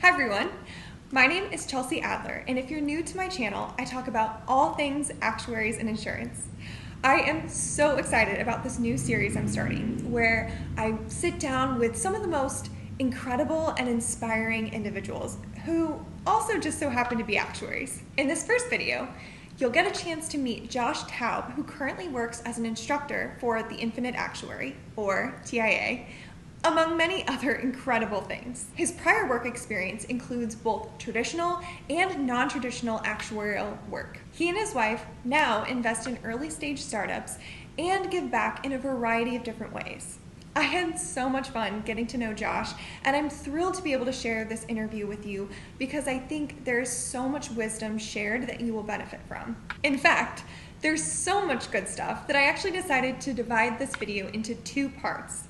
Hi everyone, my name is Chelsea Adler, and if you're new to my channel, I talk about all things actuaries and insurance. I am so excited about this new series I'm starting, where I sit down with some of the most incredible and inspiring individuals who also just so happen to be actuaries. In this first video, you'll get a chance to meet Josh Taub, who currently works as an instructor for the Infinite Actuary, or TIA, among many other incredible things. His prior work experience includes both traditional and non-traditional actuarial work. He and his wife now invest in early stage startups and give back in a variety of different ways. I had so much fun getting to know Josh, and I'm thrilled to be able to share this interview with you because I think there's so much wisdom shared that you will benefit from. In fact, there's so much good stuff that I actually decided to divide this video into two parts.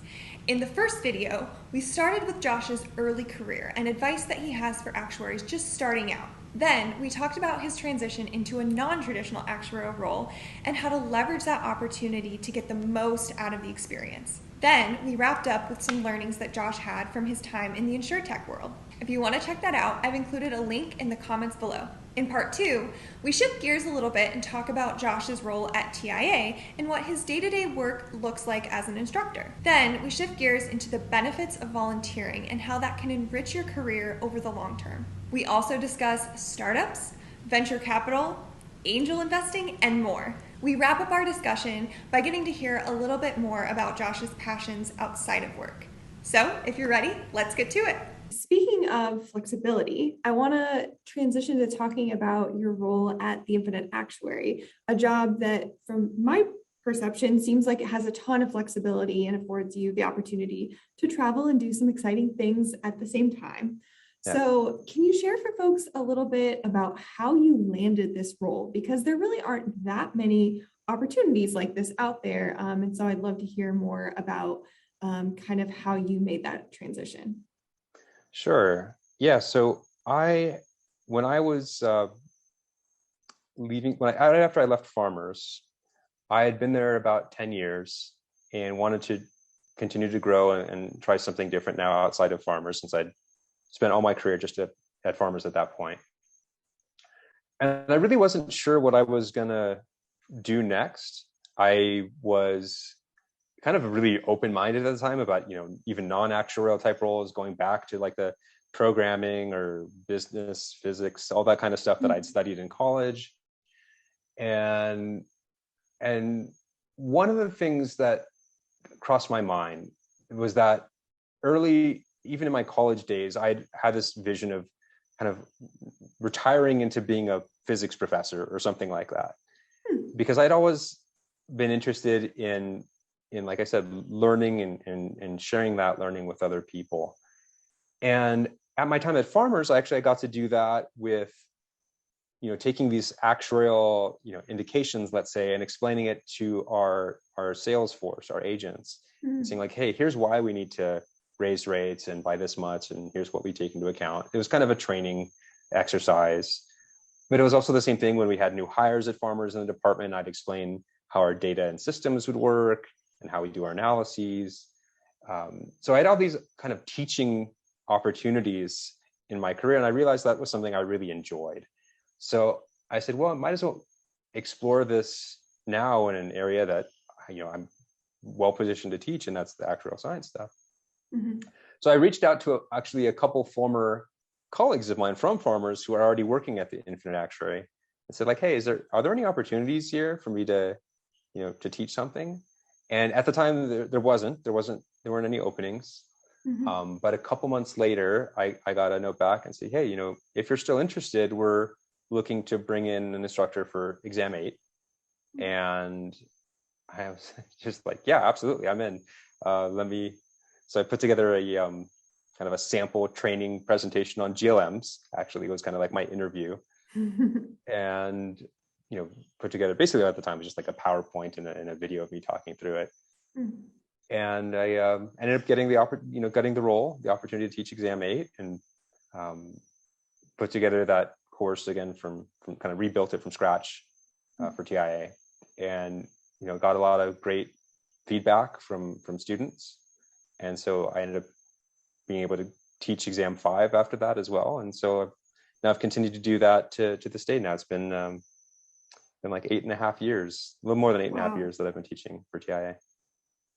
In the first video, we started with Josh's early career and advice that he has for actuaries just starting out. Then, we talked about his transition into a non-traditional actuarial role and how to leverage that opportunity to get the most out of the experience. Then, we wrapped up with some learnings that Josh had from his time in the InsurTech world. If you want to check that out, I've included a link in the comments below. In part two, we shift gears a little bit and talk about Josh's role at TIA and what his day-to-day work looks like as an instructor. Then we shift gears into the benefits of volunteering and how that can enrich your career over the long term. We also discuss startups, venture capital, angel investing, and more. We wrap up our discussion by getting to hear a little bit more about Josh's passions outside of work. So if you're ready, let's get to it. Speaking of flexibility, I want to transition to talking about your role at the Infinite Actuary, a job that, from my perception, seems like it has a ton of flexibility and affords you the opportunity to travel and do some exciting things at the same time. Yeah. So can you share for folks a little bit about how you landed this role? Because there really aren't that many opportunities like this out there. And so I'd love to hear more about kind of how you made that transition. Sure. Yeah. So when I was after I left Farmers, I had been there about 10 years and wanted to continue to grow and try something different now outside of Farmers, since I'd spent all my career just at Farmers at that point. And I really wasn't sure what I was going to do next. I was kind of really open-minded at the time about, even non-actuarial type roles, going back to like the programming or business, physics, all that kind of stuff that I'd studied in college. And one of the things that crossed my mind was that early, even in my college days, I'd had this vision of kind of retiring into being a physics professor or something like that, because I'd always been interested in, like I said, learning and sharing that learning with other people. And at my time at Farmers, I got to do that with, taking these actuarial, indications, let's say, and explaining it to our sales force, our agents, and saying like, hey, here's why we need to raise rates and by this much, and here's what we take into account. It was kind of a training exercise, but it was also the same thing when we had new hires at Farmers in the department. I'd explain how our data and systems would work and how we do our analyses. So I had all these kind of teaching opportunities in my career, and I realized that was something I really enjoyed. So I said, well, I might as well explore this now in an area that, I'm well positioned to teach, and that's the actuarial science stuff. Mm-hmm. So I reached out to actually a couple former colleagues of mine from Farmers who are already working at the Infinite Actuary, and said like, hey, are there any opportunities here for me to teach something? And at the time, there weren't any openings. Mm-hmm. But a couple months later, I got a note back and said, hey, if you're still interested, we're looking to bring in an instructor for exam 8. Mm-hmm. And I was just like, yeah, absolutely, I'm in. So I put together a kind of a sample training presentation on GLMs. Actually, it was kind of like my interview. And put together, basically at the time, it was just like a PowerPoint and a video of me talking through it. Mm-hmm. And I ended up getting the role, the opportunity to teach exam 8, and put together that course again from kind of rebuilt it from scratch for TIA, and got a lot of great feedback from students. And so I ended up being able to teach exam 5 after that as well. And so now I've continued to do that to this day. Now it's been like 8.5 years, a little more than 8.5 years that I've been teaching for TIA.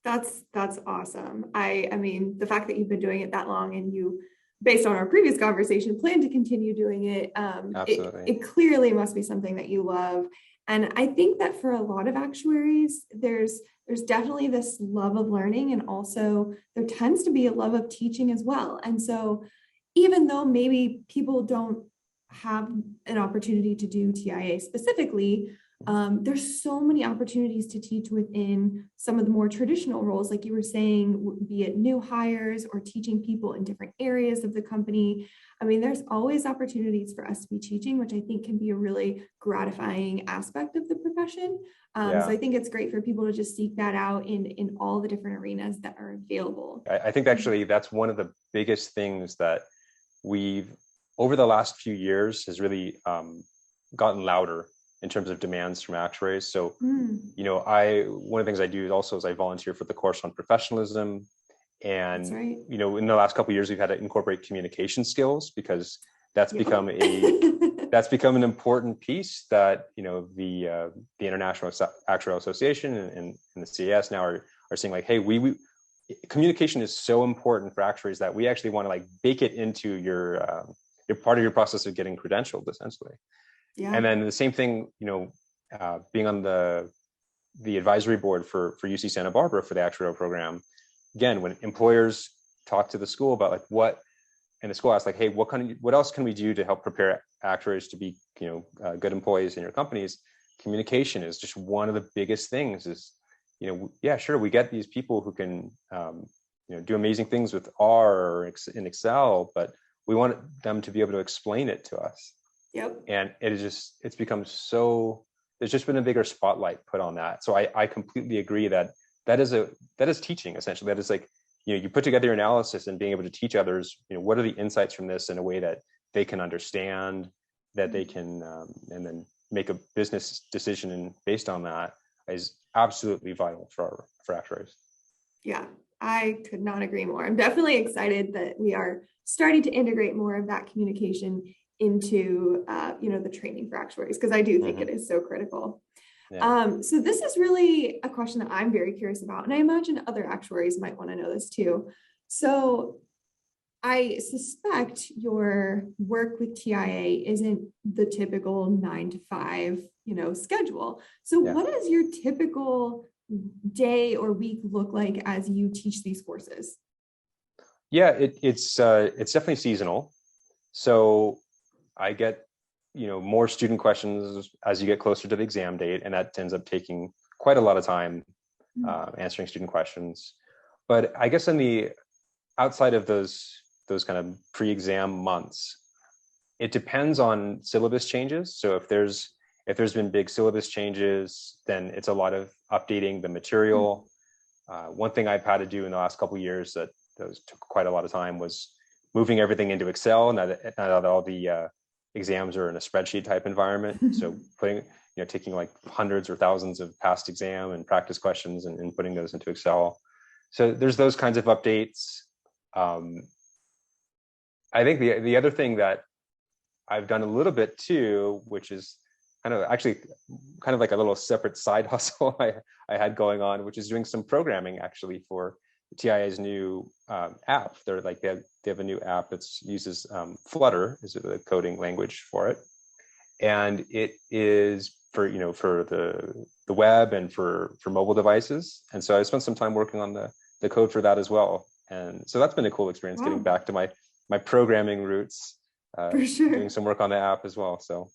That's awesome. I mean, the fact that you've been doing it that long and you, based on our previous conversation, plan to continue doing it, Absolutely. it clearly must be something that you love. And I think that for a lot of actuaries, there's definitely this love of learning, and also there tends to be a love of teaching as well. And so even though maybe people don't have an opportunity to do TIA specifically, there's so many opportunities to teach within some of the more traditional roles, like you were saying, be it new hires or teaching people in different areas of the company. I mean, there's always opportunities for us to be teaching, which I think can be a really gratifying aspect of the profession. So I think it's great for people to just seek that out in all the different arenas that are available. I think actually that's one of the biggest things that we've, over the last few years, has really gotten louder in terms of demands from actuaries. So, you know, one of the things I do also is I volunteer for the course on professionalism. And, right. you know, in the last couple of years, we've had to incorporate communication skills, because that's become an important piece that, you know, the International Actuarial Association and the CAS now are saying, like, hey, we communication is so important for actuaries that we actually want to like bake it into your part of your process of getting credentialed, essentially. Yeah. And then the same thing, you know, being on the advisory board for UC Santa Barbara for the actuarial program. Again, when employers talk to the school about like what, and the school asks like, hey, what else can we do to help prepare actuaries to be, you know, good employees in your companies? Communication is just one of the biggest things. Is, you know, yeah, sure, we get these people who can, you know, do amazing things with R or in Excel, but we want them to be able to explain it to us. Yep. And it's become so, there's just been a bigger spotlight put on that. So I completely agree that is teaching, essentially. That is like, you know, you put together your analysis and being able to teach others, you know, what are the insights from this in a way that they can understand, that they can, and then make a business decision based on that, is absolutely vital for actuaries. Yeah, I could not agree more. I'm definitely excited that we are starting to integrate more of that communication into, you know, the training for actuaries, because I do think it is so critical. Yeah. So this is really a question that I'm very curious about, and I imagine other actuaries might want to know this too. So I suspect your work with TIA isn't the typical 9 to 5, you know, schedule. So Yeah. what does your typical day or week look like as you teach these courses? Yeah, it's definitely seasonal. So I get, you know, more student questions as you get closer to the exam date, and that ends up taking quite a lot of time answering student questions. But I guess in the outside of those kind of pre-exam months, it depends on syllabus changes. So if there's been big syllabus changes, then it's a lot of updating the material. One thing I've had to do in the last couple of years that took quite a lot of time was moving everything into Excel. Now that all the exams are in a spreadsheet type environment, so putting, you know, taking like hundreds or thousands of past exam and practice questions and putting those into Excel. So there's those kinds of updates. I think the other thing that I've done a little bit too, which is kind of like a little separate side hustle I had going on, which is doing some programming actually for TIA's new app. They have a new app that uses Flutter is the coding language for it, and it is for the web and for mobile devices. And so I spent some time working on the code for that as well, and so that's been a cool experience. Getting back to my programming roots. For sure. Doing some work on the app as well. So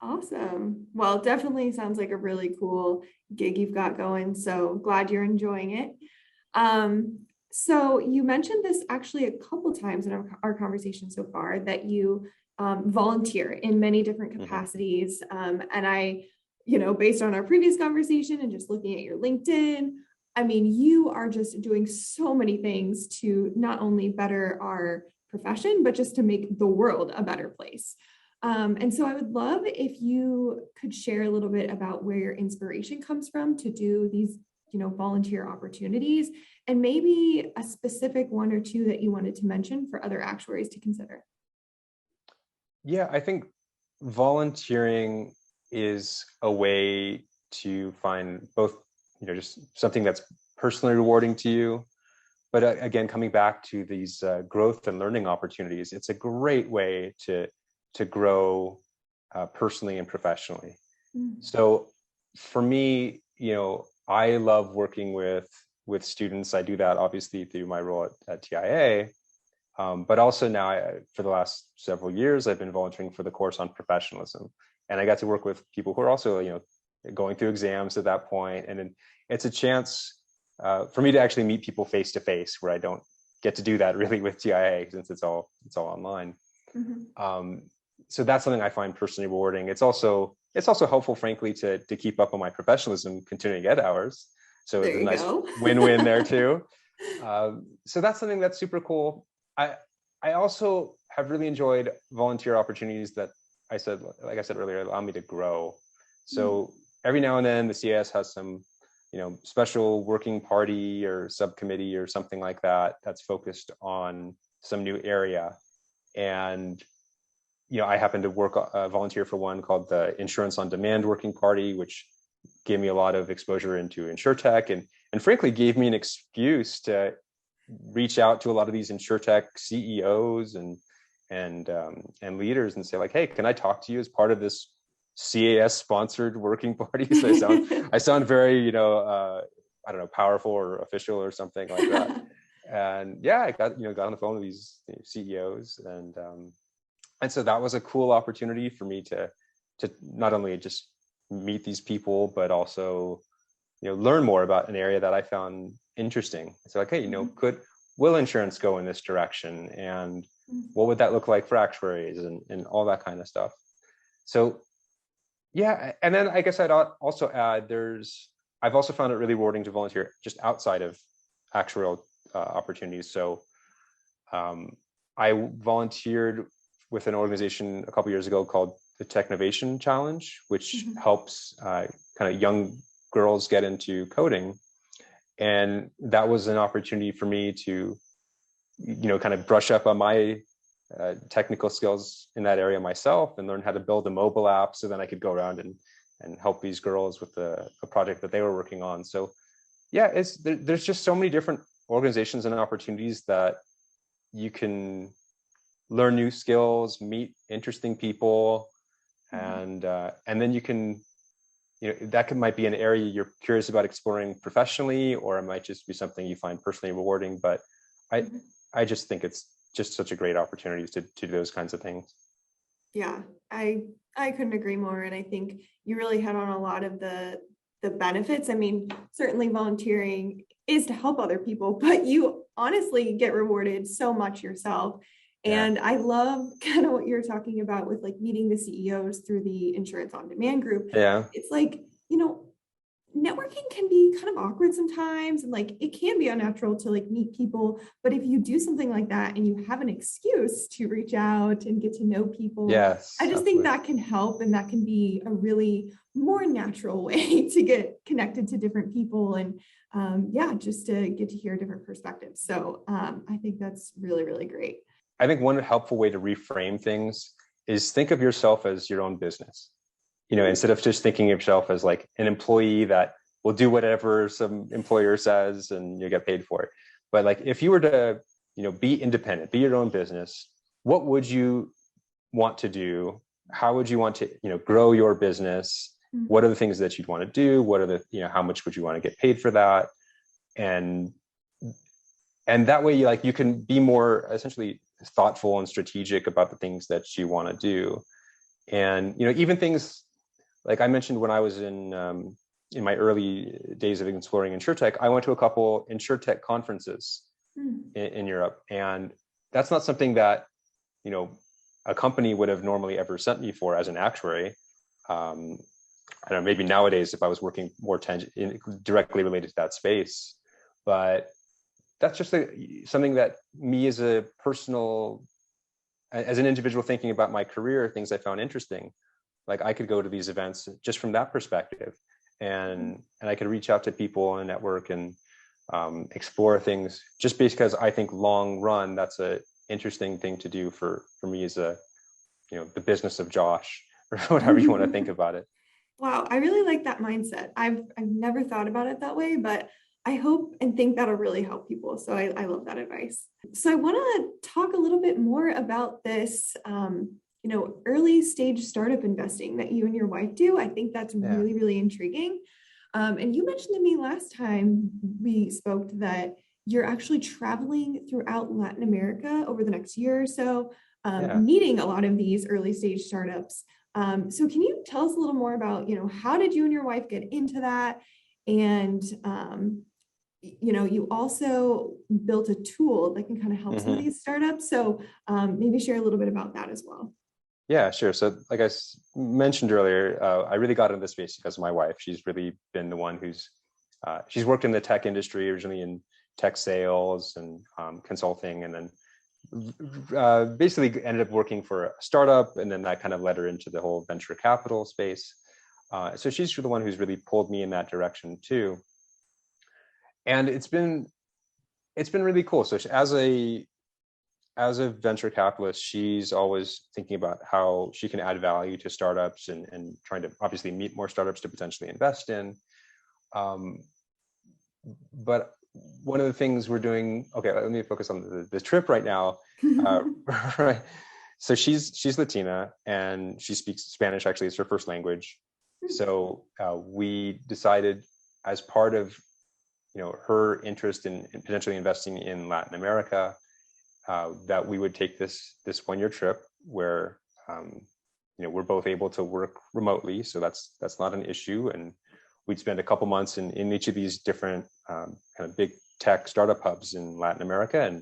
awesome. Well, definitely sounds like a really cool gig you've got going. So glad you're enjoying it. So you mentioned this actually a couple times in our conversation so far, that you volunteer in many different capacities. And I, you know, based on our previous conversation and just looking at your LinkedIn, I mean, you are just doing so many things to not only better our profession, but just to make the world a better place. And so I would love if you could share a little bit about where your inspiration comes from to do these volunteer opportunities, and maybe a specific one or two that you wanted to mention for other actuaries to consider. Yeah, I think volunteering is a way to find both, just something that's personally rewarding to you, but again, coming back to these growth and learning opportunities, it's a great way to grow personally and professionally. So for me, I love working with students. I do that obviously through my role at TIA, but also now for the last several years, I've been volunteering for the course on professionalism, and I got to work with people who are also going through exams at that point, and it's a chance for me to actually meet people face to face, where I don't get to do that really with TIA since it's all online. So that's something I find personally rewarding. It's also helpful, frankly, to keep up on my professionalism continuing ed hours. So it's a nice win-win there too. So that's something that's super cool. I also have really enjoyed volunteer opportunities that like I said earlier, allow me to grow. So every now and then the CAS has some special working party or subcommittee or something like that that's focused on some new area. And I happen to volunteer for one called the Insurance on Demand Working Party, which gave me a lot of exposure into InsurTech and frankly gave me an excuse to reach out to a lot of these InsurTech CEOs and leaders and say, like, hey, can I talk to you as part of this CAS sponsored working party? So I sound very, I don't know, powerful or official or something like that. And yeah, I got on the phone with these CEOs, and so that was a cool opportunity for me to not only just meet these people, but also learn more about an area that I found interesting. So like, hey, will insurance go in this direction, and what would that look like for actuaries and all that kind of stuff. So yeah, and then I guess I'd also add I've also found it really rewarding to volunteer just outside of actuarial opportunities. So I volunteered with an organization a couple years ago called the Technovation Challenge, which helps kind of young girls get into coding. And that was an opportunity for me to, kind of brush up on my technical skills in that area myself and learn how to build a mobile app, so then I could go around and help these girls with a project that they were working on. So yeah, there's just so many different organizations and opportunities that you can learn new skills, meet interesting people, and then you can, that might be an area you're curious about exploring professionally, or it might just be something you find personally rewarding. But I just think it's just such a great opportunity to do those kinds of things. Yeah, I couldn't agree more. And I think you really hit on a lot of the benefits. I mean, certainly volunteering is to help other people, but you honestly get rewarded so much yourself. And I love kind of what you're talking about with like meeting the CEOs through the Insurance on Demand group. Yeah. It's like, networking can be kind of awkward sometimes, and like it can be unnatural to like meet people. But if you do something like that and you have an excuse to reach out and get to know people, yes, I just think that can help, and that can be a really more natural way to get connected to different people and just to get to hear different perspectives. So I think that's really, really great. I think one helpful way to reframe things is think of yourself as your own business. Instead of just thinking of yourself as like an employee that will do whatever some employer says and you get paid for it. But like, if you were to, be independent, be your own business, what would you want to do? How would you want to, grow your business? What are the things that you'd want to do? What are the, how much would you want to get paid for that? And that way you can be more essentially thoughtful and strategic about the things that you want to do. And, even things like I mentioned when I was in my early days of exploring InsurTech, I went to a couple InsurTech conferences in Europe. And that's not something that, a company would have normally ever sent me for as an actuary. I don't know, maybe nowadays if I was working more directly related to that space. But that's just something that me as an individual thinking about my career, things I found interesting. Like I could go to these events just from that perspective. and I could reach out to people and network and explore things, just because I think long run that's a interesting thing to do for me as a, the business of Josh, or whatever you want to think about it. Wow, I really like that mindset. I've never thought about it that way, but I hope and think that'll really help people. So I love that advice. So I want to talk a little bit more about this, early stage startup investing that you and your wife do. I think that's Yeah. really, really intriguing. And you mentioned to me last time we spoke that you're actually traveling throughout Latin America over the next year or so, Yeah. meeting a lot of these early stage startups. So can you tell us a little more about, how did you and your wife get into that? And, you also built a tool that can kind of help some of Hmm. these startups. So maybe share a little bit about that as well. Yeah, sure. So, like I mentioned earlier, I really got into this space because of my wife. She's really been the one who's she's worked in the tech industry, originally in tech sales and consulting, and then basically ended up working for a startup, and then that kind of led her into the whole venture capital space. So she's the one who's really pulled me in that direction too, and it's been really cool. So as a venture capitalist, she's always thinking about how she can add value to startups, and trying to obviously meet more startups to potentially invest in. Um, but one of the things we're doing, okay, let me focus on the trip right now. Right. So she's Latina, and she speaks Spanish. Actually, it's her first language. So we decided, as part of her interest in potentially investing in Latin America, that we would take this 1 year trip where we're both able to work remotely, so that's not an issue, and we'd spend a couple months in each of these different kind of big tech startup hubs in Latin America,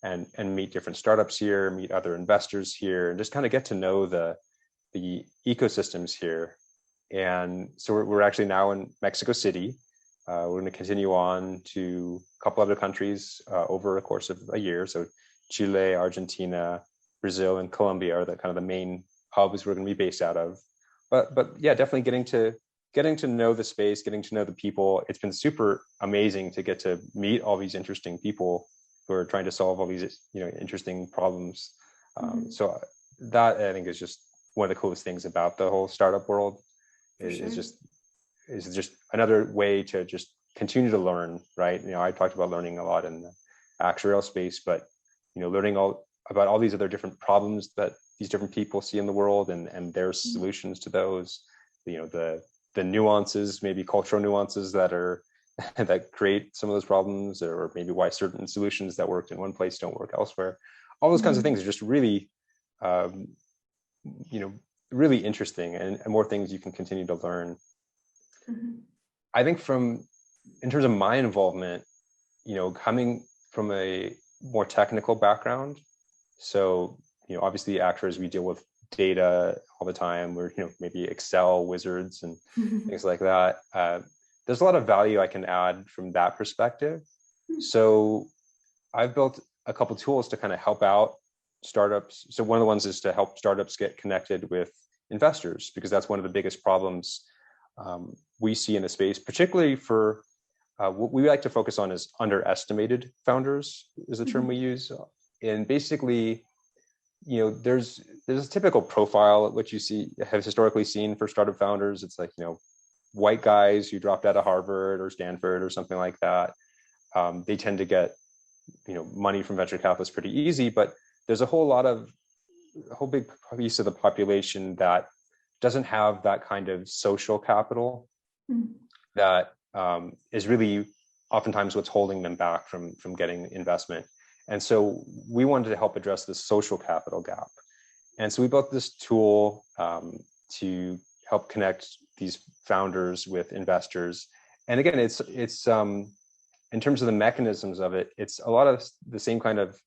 and meet different startups here, meet other investors here, and just kind of get to know the ecosystems here. And so we're actually now in Mexico City. We're going to continue on to a couple other countries over the course of a year. So Chile, Argentina, Brazil, and Colombia are the kind of the main hubs we're going to be based out of. But yeah, definitely getting to know the space, getting to know the people. It's been super amazing to get to meet all these interesting people who are trying to solve all these interesting problems. So that, I think, is just one of the coolest things about the whole startup world. Is just another way to just continue to learn, right? I talked about learning a lot in the actuarial space, but learning all about all these other different problems that these different people see in the world, and their solutions to those, the nuances, maybe cultural nuances that are that create some of those problems, or maybe why certain solutions that worked in one place don't work elsewhere. All those kinds of things are just really um, really interesting, and more things you can continue to learn. I think in terms of my involvement, coming from a more technical background, so obviously actuaries, we deal with data all the time. We're maybe Excel wizards and things like that. There's a lot of value I can add from that perspective. So I've built a couple tools to kind of help out startups. So one of the ones is to help startups get connected with investors, because that's one of the biggest problems we see in the space, particularly for what we like to focus on is underestimated founders, is the term we use. And basically, there's a typical profile which you have historically seen for startup founders. It's like, white guys who dropped out of Harvard or Stanford or something like that. They tend to get, money from venture capitalists pretty easy, but there's a whole big piece of the population that doesn't have that kind of social capital that is really oftentimes what's holding them back from getting investment. And so we wanted to help address this social capital gap. And so we built this tool to help connect these founders with investors. And again, it's in terms of the mechanisms of it, it's a lot of the same kind of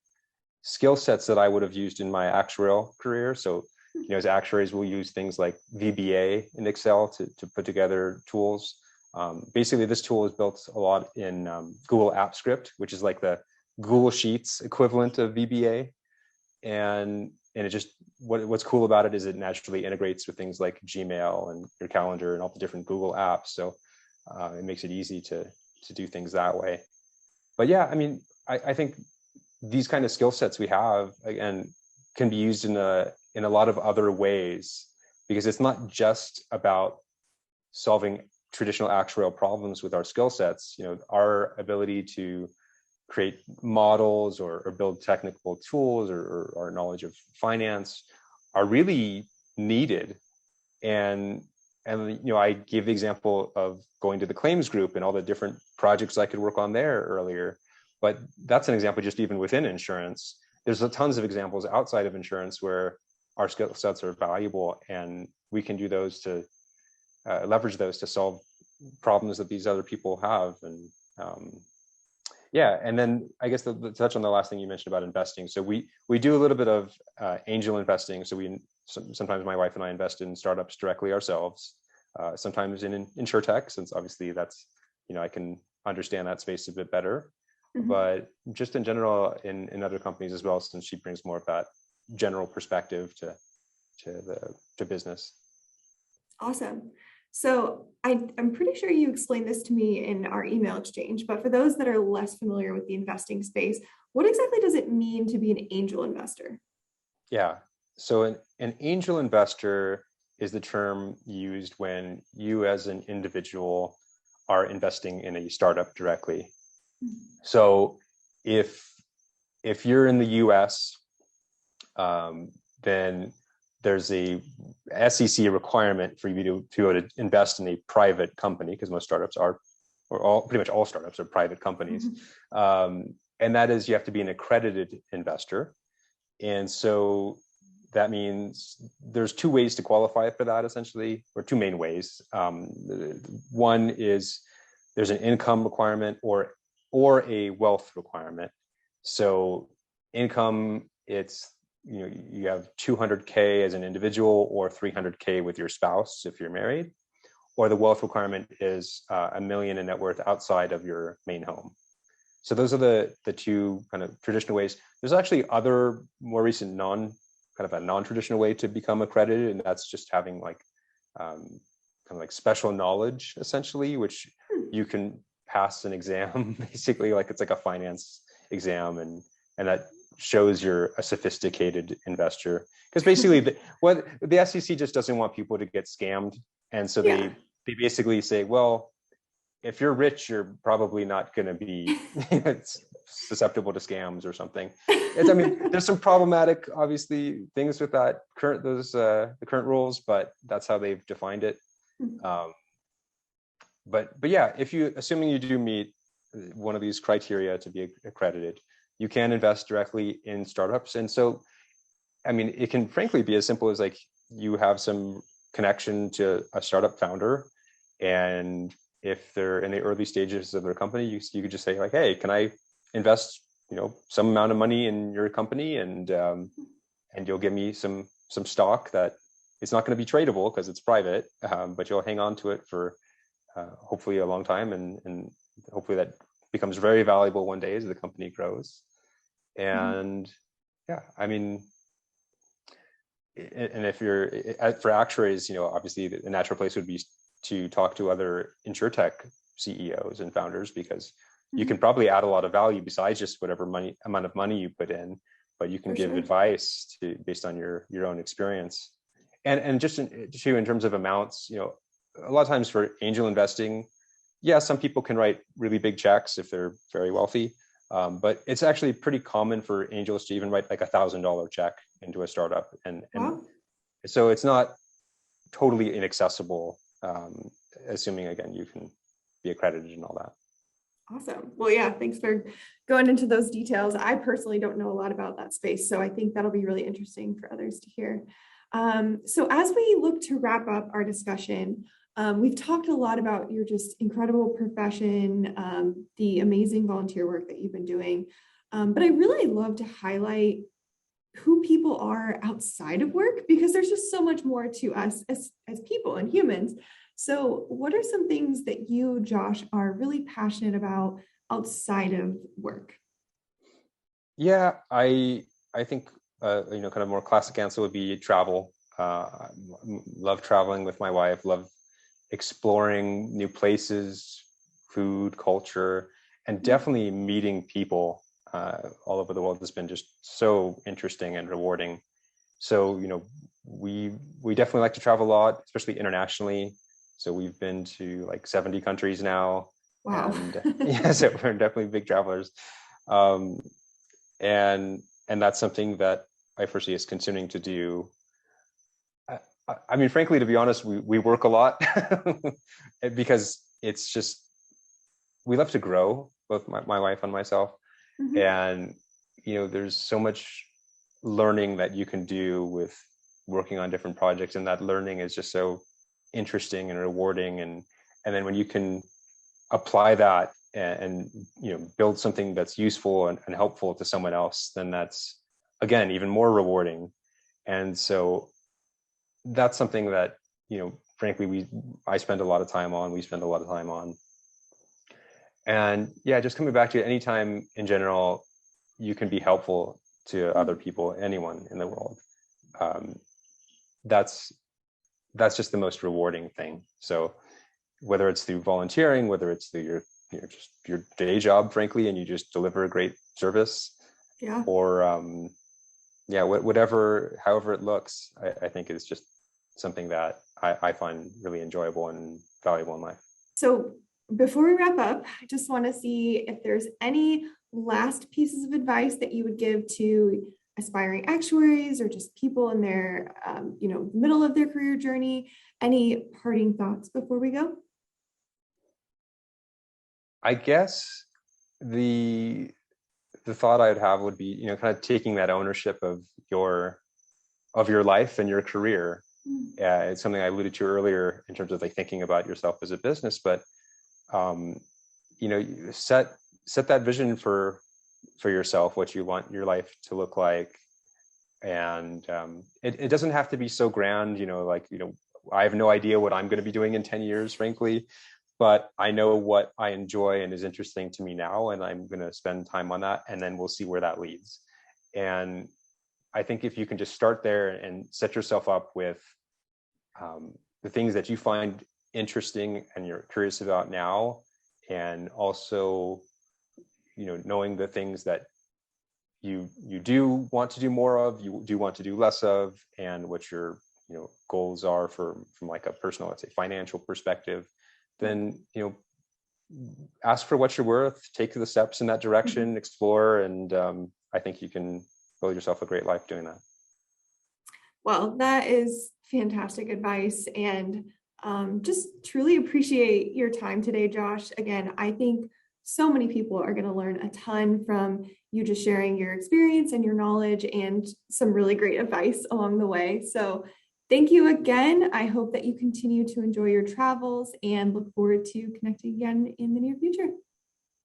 skill sets that I would have used in my actuarial career. So, as actuaries, we'll use things like VBA in Excel to put together tools. Basically, this tool is built a lot in Google Apps Script, which is like the Google Sheets equivalent of VBA. And it just, what's cool about it is it naturally integrates with things like Gmail and your calendar and all the different Google apps. So It makes it easy to do things that way. But yeah, I mean, I think these kind of skill sets we have, again, can be used in a lot of other ways, because it's not just about solving traditional actuarial problems with our skill sets. Our ability to create models or build technical tools, or our knowledge of finance are really needed. And I gave the example of going to the claims group and all the different projects I could work on there earlier. But that's an example just even within insurance. There's tons of examples outside of insurance where our skill sets are valuable, and we can do those to leverage those to solve problems that these other people have. And yeah, and then I guess the touch on the last thing you mentioned about investing. So we do a little bit of angel investing. So sometimes my wife and I invest in startups directly ourselves. Sometimes in InsurTech, since obviously that's I can understand that space a bit better. Mm-hmm. But just in general, in other companies as well, since she brings more of that general perspective to business. Awesome. So I'm pretty sure you explained this to me in our email exchange, but for those that are less familiar with the investing space, what exactly does it mean to be an angel investor? Yeah. So an angel investor is the term used when you as an individual are investing in a startup directly. Mm-hmm. So if you're in the US, then there's a SEC requirement for you to be able to invest in a private company, because most startups are, pretty much all startups are private companies. Mm-hmm. And that is, you have to be an accredited investor. And so that means there's two ways to qualify for that, essentially, or two main ways. One is there's an income requirement or a wealth requirement. So income, it's you have 200K as an individual or 300K with your spouse if you're married, or the wealth requirement is $1 million in net worth outside of your main home. So those are the two kind of traditional ways. There's actually other more recent non-traditional way to become accredited, and that's just having kind of like special knowledge, essentially, which you can pass an exam, basically, like it's like a finance exam, and that shows you're a sophisticated investor. Because basically what the SEC just doesn't want people to get scammed, and so they basically say, well, if you're rich, you're probably not going to be susceptible to scams or something. There's some problematic, obviously, things with that the current rules, but that's how they've defined it. But yeah, assuming you do meet one of these criteria to be accredited, you can invest directly in startups. And so, it can frankly be as simple as you have some connection to a startup founder, and if they're in the early stages of their company, you could just say hey, can I invest some amount of money in your company, and you'll give me some stock that it's not going to be tradable because it's private, but you'll hang on to it for hopefully a long time, and hopefully that becomes very valuable one day as the company grows. And and if you're for actuaries, obviously the natural place would be to talk to other InsurTech CEOs and founders, because you can probably add a lot of value besides just whatever amount of money you put in, but you can give advice based on your own experience. And just in terms of amounts, a lot of times for angel investing, some people can write really big checks if they're very wealthy. But it's actually pretty common for angels to even write like $1,000 check into a startup. And so it's not totally inaccessible, assuming, again, you can be accredited and all that. Awesome. Well, thanks for going into those details. I personally don't know a lot about that space, so I think that'll be really interesting for others to hear. So as we look to wrap up our discussion, we've talked a lot about your just incredible profession, the amazing volunteer work that you've been doing. But I really love to highlight who people are outside of work, because there's just so much more to us as people and humans. So what are some things that you, Josh, are really passionate about outside of work? Yeah, I think kind of more classic answer would be travel. Love traveling with my wife. Love exploring new places, food, culture, and definitely meeting people all over the world has been just so interesting and rewarding. So, we definitely like to travel a lot, especially internationally. So we've been to like 70 countries now, Wow. and yeah, so we're definitely big travelers. Um, and that's something that I foresee as continuing to do. I mean, frankly, to be honest, we work a lot because it's just we love to grow, both my wife and myself. Mhm. And there's so much learning that you can do with working on different projects, and that learning is just so interesting and rewarding. And then when you can apply that and build something that's useful and helpful to someone else, then that's again even more rewarding. And so that's something that frankly I spend a lot of time on, we spend a lot of time on. And yeah, just coming back to it, anytime in general you can be helpful to other people, anyone in the world, um, that's just the most rewarding thing. So whether it's through volunteering, whether it's through just your day job, frankly, and you just deliver a great service, Yeah. or yeah, whatever, however it looks, I think is just something that I find really enjoyable and valuable in life. So before we wrap up, I just want to see if there's any last pieces of advice that you would give to aspiring actuaries or just people in their, middle of their career journey. Any parting thoughts before we go? I guess the thought I'd have would be, kind of taking that ownership your of your life and your career. It's something I alluded to earlier in terms of like thinking about yourself as a business, but um, you set that vision for yourself, what you want your life to look like. And it doesn't have to be so grand, I have no idea what I'm going to be doing in 10 years, frankly, but I know what I enjoy and is interesting to me now, and I'm going to spend time on that, and then we'll see where that leads. And I think if you can just start there and set yourself up with the things that you find interesting and you're curious about now, and also knowing the things that you do want to do more of, you do want to do less of, and what your goals are from like a personal, let's say, financial perspective, then ask for what you're worth, take the steps in that direction, explore, and I think you can build yourself a great life doing that. Well, that is fantastic advice, and just truly appreciate your time today, Josh. Again, I think so many people are going to learn a ton from you just sharing your experience and your knowledge and some really great advice along the way. So thank you again. I hope that you continue to enjoy your travels and look forward to connecting again in the near future.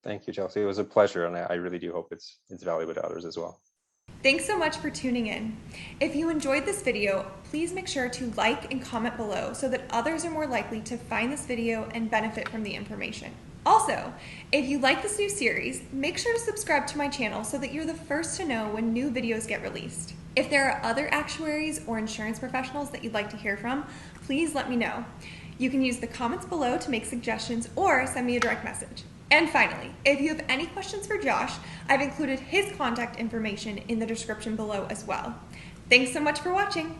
Thank you, Chelsea. It was a pleasure, and I really do hope it's valuable to others as well. Thanks so much for tuning in. If you enjoyed this video, please make sure to like and comment below so that others are more likely to find this video and benefit from the information. Also, if you like this new series, make sure to subscribe to my channel so that you're the first to know when new videos get released. If there are other actuaries or insurance professionals that you'd like to hear from, please let me know. You can use the comments below to make suggestions or send me a direct message. And finally, if you have any questions for Josh, I've included his contact information in the description below as well. Thanks so much for watching.